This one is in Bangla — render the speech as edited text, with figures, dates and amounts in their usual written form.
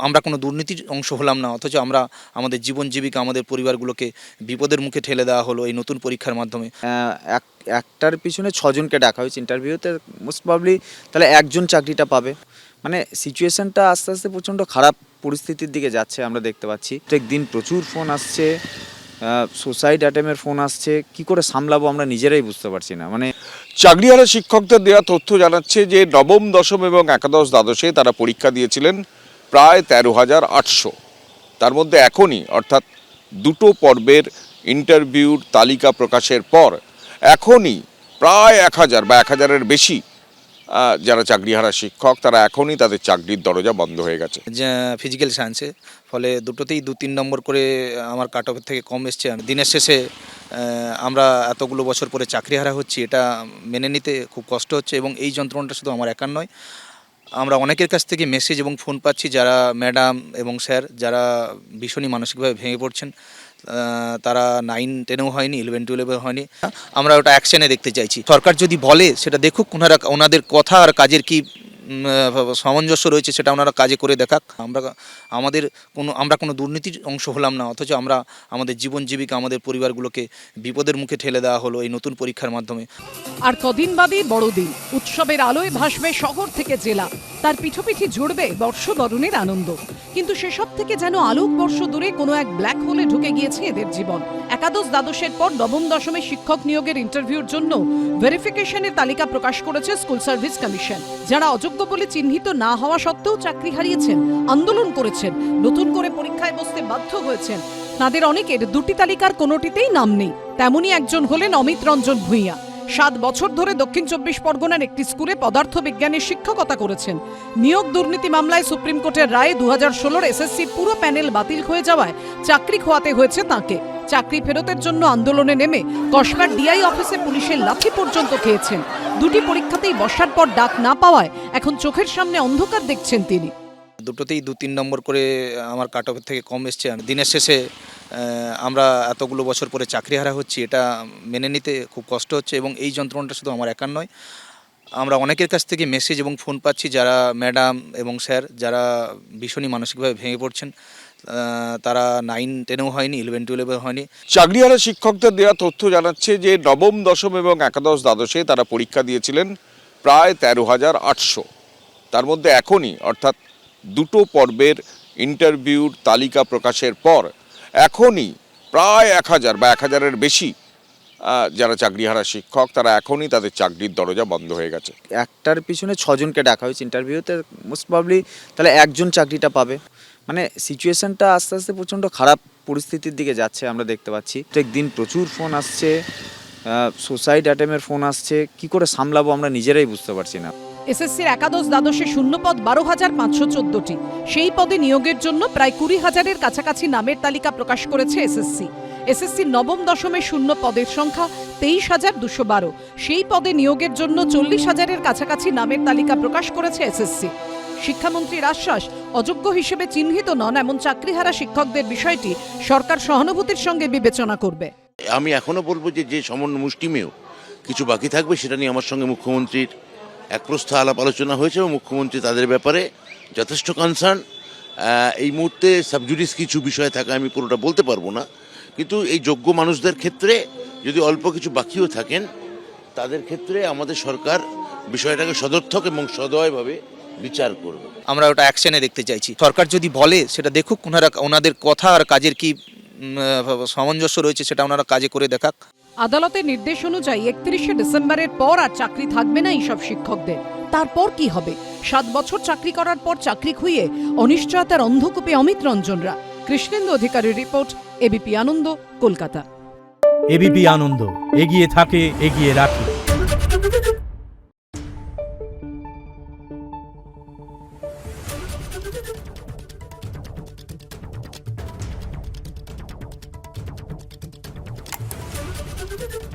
আমরা কোনো দুর্নীতির অংশ হলাম না, অথচ আমরা আমাদের জীবন জীবিকা আমাদের পরিবারগুলোকে বিপদের মুখে ঠেলে দেওয়া হলো এই নতুন পরীক্ষার মাধ্যমে। একটার পিছনে ছজনকে ডাকা হয়েছে ইন্টারভিউতে, মোস্ট প্রবাবলি তাহলে একজন চাকরিটা পাবে। মানে সিচুয়েশনটা আস্তে আস্তে প্রচণ্ড খারাপ পরিস্থিতির দিকে যাচ্ছে আমরা দেখতে পাচ্ছি। প্রত্যেক দিন প্রচুর ফোন আসছে, সুসাইড অ্যাটেম্পের ফোন আসছে, কি করে সামলাবো আমরা নিজেরাই বুঝতে পারছি না। মানে চাকরিহারা শিক্ষকদের দেওয়া তথ্য জানাচ্ছে যে নবম, দশম এবং একাদশ দ্বাদশে তারা পরীক্ষা দিয়েছিলেন প্রায় 13,800। তার মধ্যে এখনই অর্থাৎ দুটো পর্বের ইন্টারভিউর তালিকা প্রকাশের পর এখনই প্রায় 1,000 বা 1,000-এর বেশি যারা চাকরিহারা শিক্ষক তারা এখনই তাদের চাকরির দরজা বন্ধ হয়ে গেছে। ফিজিক্যাল সায়েন্সে, ফলে দুটোতেই 2-3 নম্বর করে আমার কাট অফের থেকে কম এসছে। দিনের শেষে আমরা এতগুলো বছর পরে চাকরিহারা হচ্ছি, এটা মেনে নিতে খুব কষ্ট হচ্ছে। এবং এই যন্ত্রণাটা শুধু আমার একার নয়, আমরা অনেকের কাছ থেকে মেসেজ এবং ফোন পাচ্ছি যারা ম্যাডাম এবং স্যার যারা ভীষণই মানসিকভাবে ভেঙে পড়ছেন। তারা 9-10-এও হয়নি, 11-12 হয়নি। আমরা ওটা অ্যাকশনে দেখতে চাইছি। সরকার যদি বলে সেটা দেখুক, ওনাদের কথা আর কাজের কি সামঞ্জস্য রয়েছে সেটা ওনারা কাজে করে দেখাক। আমরা কোনো দুর্নীতির অংশ হলাম না, অথচ আমরা আমাদের জীবন জীবিকা আমাদের পরিবারগুলোকে বিপদের মুখে ঠেলে দেওয়া হলো এই নতুন পরীক্ষার মাধ্যমে। আর কদিন বাদই বড়দিন, উৎসবের আলোয় ভাসবে শহর থেকে জেলা, তার পিঠোপিঠি জুড়বে বর্ষবরণের আনন্দ। কিন্তু সেসব থেকে যেন আলোক বর্ষ দূরে কোনো এক ব্ল্যাক হোলে ঢুকে গিয়েছে এদের জীবন। একাদশ দ্বাদশের পর নবম দশমে শিক্ষক নিয়োগের ইন্টারভিউর জন্য ভেরিফিকেশনের তালিকা প্রকাশ করেছে স্কুল সার্ভিস কমিশন। যারা অযোগ্য বলে চিহ্নিত না হওয়া সত্ত্বেও চাকরি হারিয়েছেন, আন্দোলন করেছেন, নতুন করে পরীক্ষায় বসতে বাধ্য হয়েছেন, তাদের অনেকের দুটি তালিকার কোনোটিতেই নাম নেই। তেমনই একজন হলেন অমিত রঞ্জন ভূঁইয়া। 7 বছর ধরে দক্ষিণ 24 পরগনার একটি স্কুলে পদার্থবিজ্ঞানের শিক্ষকতা করেছেন। নিয়োগ দুর্নীতি মামলায় সুপ্রিম কোর্টের রায়ে 2016 এসএসসির পুরো প্যানেল বাতিল হয়ে যাওয়ায় চাকরি খোয়াতে হয়েছে তাঁকে। চাকরি ফেরতের জন্য আন্দোলনে নেমে কসবার ডিআই অফিসে পুলিশের লাঠি পর্যন্ত খেয়েছেন। দুটি পরীক্ষাতেই বসার পর ডাক না পাওয়ায় এখন চোখের সামনে অন্ধকার দেখছেন তিনি। দুটোতেই 2-3 নম্বর করে আমার কাট অফের থেকে কম এসছে। দিনের শেষে আমরা এতগুলো বছর পরে চাকরিহারা হচ্ছি, এটা মেনে নিতে খুব কষ্ট হচ্ছে। এবং এই যন্ত্রণাটা শুধু আমার একার নয়, আমরা অনেকের কাছ থেকে মেসেজ এবং ফোন পাচ্ছি যারা ম্যাডাম এবং স্যার যারা ভীষণই মানসিকভাবে ভেঙে পড়ছেন। তারা 9-10-এও হয়নি, 11-12 হয়নি। চাকরিহারা শিক্ষকদের দেওয়া তথ্য জানাচ্ছে যে নবম, দশম এবং একাদশ দ্বাদশে তারা পরীক্ষা দিয়েছিলেন প্রায় 13,800। তার মধ্যে এখনই অর্থাৎ দুটো পর্বের ইন্টারভিউর তালিকা প্রকাশের পর এখনই প্রায় 1,000 বা 1,000-এর বেশি যারা চাকরিহারা শিক্ষক তারা এখনই তাদের চাকরির দরজা বন্ধ হয়ে গেছে। একটার পিছনে ছজনকে ডাকা হয়েছে ইন্টারভিউতে, মোস্ট প্রবাবলি তাহলে একজন চাকরিটা পাবে। মানে সিচুয়েশনটা আস্তে আস্তে প্রচণ্ড খারাপ পরিস্থিতির দিকে যাচ্ছে আমরা দেখতে পাচ্ছি। প্রত্যেক দিন প্রচুর ফোন আসছে, সুসাইড অ্যাটেম্পের ফোন আসছে, কি করে সামলাবো আমরা নিজেরাই বুঝতে পারছি না। এসএসসির একাদশ দ্বাদশে শূন্যপদ 12,514টি। সেই পদে নিয়োগের জন্য প্রায় 20,000-এর কাছাকাছি নামের তালিকা প্রকাশ করেছে এসএসসি। এসএসসির নবম দশমে শূন্য পদের সংখ্যা 23,212। সেই পদে নিয়োগের জন্য 40,000-এর কাছাকাছি নামের তালিকা প্রকাশ করেছে এসএসসি। শিক্ষামন্ত্রীর আশ্বাস, অযোগ্য হিসেবে চিহ্নিত নন এমন চাকরিহারা শিক্ষকদের বিষয়টি সরকার সহানুভূতির সঙ্গে বিবেচনা করবে। আমি এখনো বলবো যে সামান্য মুষ্টিমেয় কিছু বাকি থাকবে, সেটা নিয়ে আমার সঙ্গে মুখ্যমন্ত্রীর এক প্রস্থ আলাপ আলোচনা হয়েছে এবং মুখ্যমন্ত্রী তাদের ব্যাপারে যথেষ্ট কনসার্ন। এই মুহূর্তে সাবজুডিস কিছু বিষয় থাকে, আমি পুরোটা বলতে পারবো না, কিন্তু এই যোগ্য মানুষদের ক্ষেত্রে যদি অল্প কিছু বাকিও থাকেন তাদের ক্ষেত্রে আমাদের সরকার বিষয়টাকে সদর্থক এবং সদয়ভাবে বিচার করবে। আমরা ওটা অ্যাকশনে দেখতে চাইছি। সরকার যদি বলে সেটা দেখুক, ওনাদের কথা আর কাজের কি সামঞ্জস্য রয়েছে সেটা ওনারা কাজে করে দেখাক। আদালতের নির্দেশ অনুযায়ী 31শে ডিসেম্বরের পর আর চাকরি থাকবে না এইসব শিক্ষকদের। তারপর কি হবে? 7 বছর চাকরি করার পর চাকরি খুইয়ে অনিশ্চয়তার অন্ধকূপে অমিত রঞ্জনরা। কৃষ্ণেন্দু অধিকারীর রিপোর্ট, এবিপি আনন্দ, কলকাতা। এবিপি আনন্দ, এগিয়ে থাকে, এগিয়ে রাখে। Thank you.